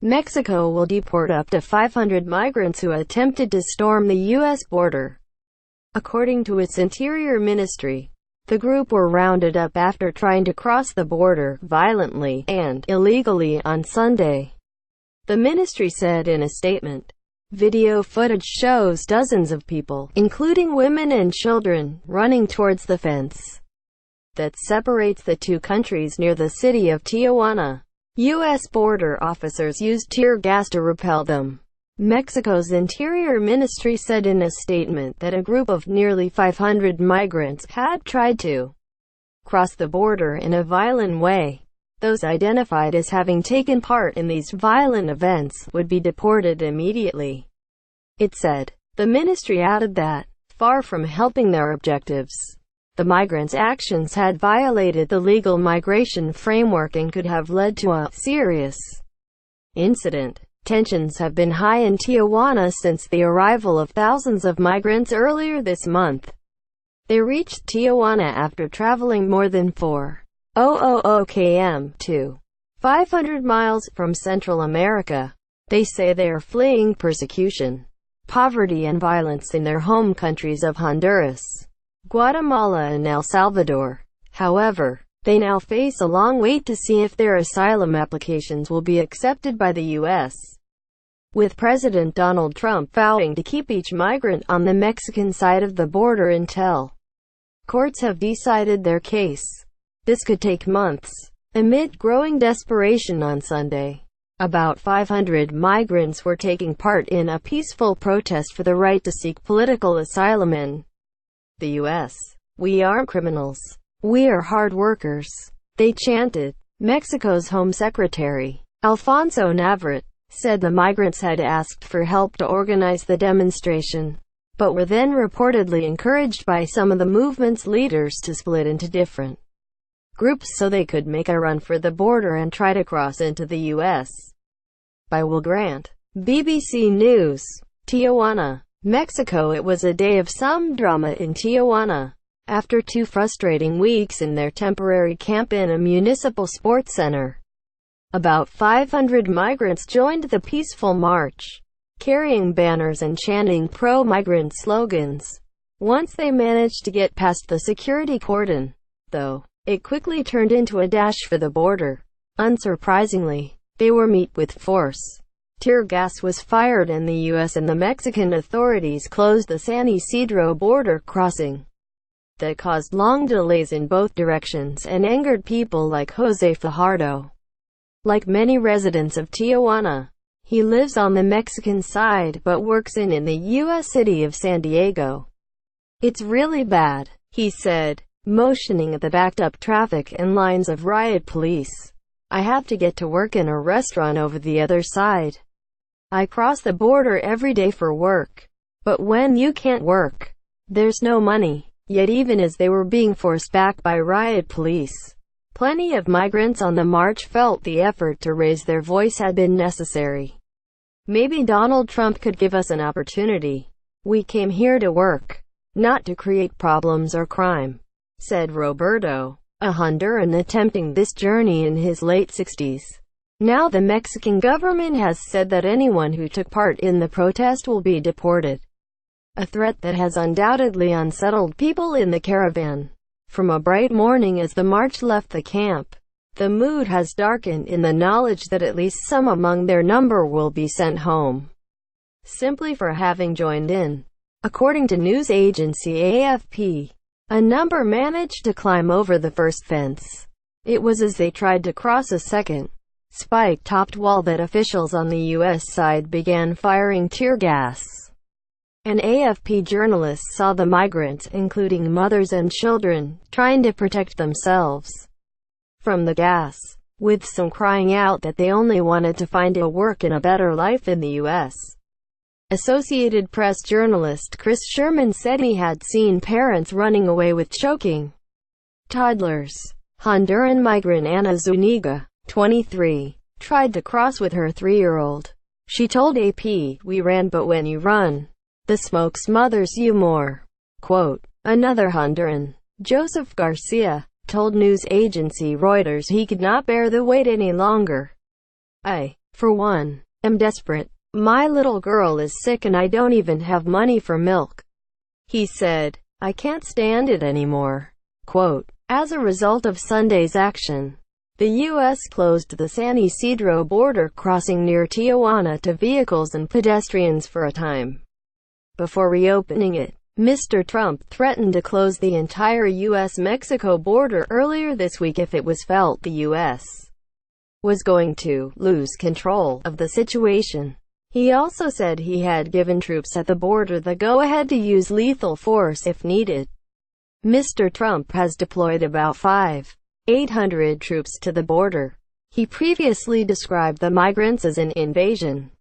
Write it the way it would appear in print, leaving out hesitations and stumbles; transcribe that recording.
Mexico will deport up to 500 migrants who attempted to storm the U.S. border. According to its Interior Ministry, the group were rounded up after trying to cross the border violently and illegally on Sunday. The ministry said in a statement, "Video footage shows dozens of people, including women and children, running towards the fence that separates the two countries near the city of Tijuana. U.S. border officers used tear gas to repel them." Mexico's Interior Ministry said in a statement that a group of nearly 500 migrants had tried to cross the border in a violent way. Those identified as having taken part in these violent events would be deported immediately. It said. The ministry added that, far from helping their objectives, the migrants' actions had violated the legal migration framework and could have led to a serious incident. Tensions have been high in Tijuana since the arrival of thousands of migrants earlier this month. They reached Tijuana after traveling more than 4,000 km to 500 miles from Central America. They say they are fleeing persecution, poverty and violence in their home countries of Honduras, Guatemala and El Salvador. However, they now face a long wait to see if their asylum applications will be accepted by the U.S., with President Donald Trump vowing to keep each migrant on the Mexican side of the border until courts have decided their case. This could take months. Amid growing desperation on Sunday, about 500 migrants were taking part in a peaceful protest for the right to seek political asylum in the U.S. "We aren't criminals. We are hard workers," they chanted. Mexico's Home Secretary, Alfonso Navarrete, said the migrants had asked for help to organize the demonstration, but were then reportedly encouraged by some of the movement's leaders to split into different groups so they could make a run for the border and try to cross into the U.S. By Will Grant, BBC News, Tijuana, Mexico. It was a day of some drama in Tijuana. After 2 frustrating weeks in their temporary camp in a municipal sports center, about 500 migrants joined the peaceful march, carrying banners and chanting pro-migrant slogans. Once they managed to get past the security cordon, though, it quickly turned into a dash for the border. Unsurprisingly, they were met with force. Tear gas was fired and the U.S. and the Mexican authorities closed the San Isidro border crossing. That caused long delays in both directions and angered people like Jose Fajardo. Like many residents of Tijuana, he lives on the Mexican side but works in the U.S. city of San Diego. "It's really bad," he said, motioning at the backed-up traffic and lines of riot police. "I have to get to work in a restaurant over the other side. I cross the border every day for work. But when you can't work, there's no money." Yet even as they were being forced back by riot police, plenty of migrants on the march felt the effort to raise their voice had been necessary. "Maybe Donald Trump could give us an opportunity. We came here to work, not to create problems or crime," said Roberto, a Honduran attempting this journey in his late 60s. Now the Mexican government has said that anyone who took part in the protest will be deported. A threat that has undoubtedly unsettled people in the caravan. From a bright morning as the march left the camp, the mood has darkened in the knowledge that at least some among their number will be sent home, simply for having joined in. According to news agency AFP, a number managed to climb over the first fence. It was as they tried to cross a second, spike-topped wall that officials on the U.S. side began firing tear gas. An AFP journalist saw the migrants, including mothers and children, trying to protect themselves from the gas, with some crying out that they only wanted to find a work and a better life in the U.S. Associated Press journalist Chris Sherman said he had seen parents running away with choking toddlers. Honduran migrant Ana Zuniga, 23, tried to cross with her 3-year-old. She told AP, "We ran, but when you run, the smoke smothers you more." Quote. Another Honduran, Joseph Garcia, told news agency Reuters he could not bear the wait any longer. For one, I'm desperate. My little girl is sick and I don't even have money for milk. He said, I can't stand it anymore. Quote, as a result of Sunday's action, the U.S. closed the San Isidro border crossing near Tijuana to vehicles and pedestrians for a time. Before reopening it, Mr. Trump threatened to close the entire U.S.-Mexico border earlier this week if it was felt the U.S. was going to lose control of the situation. He also said he had given troops at the border the go-ahead to use lethal force if needed. Mr. Trump has deployed about 500-800 troops to the border. He previously described the migrants as an invasion.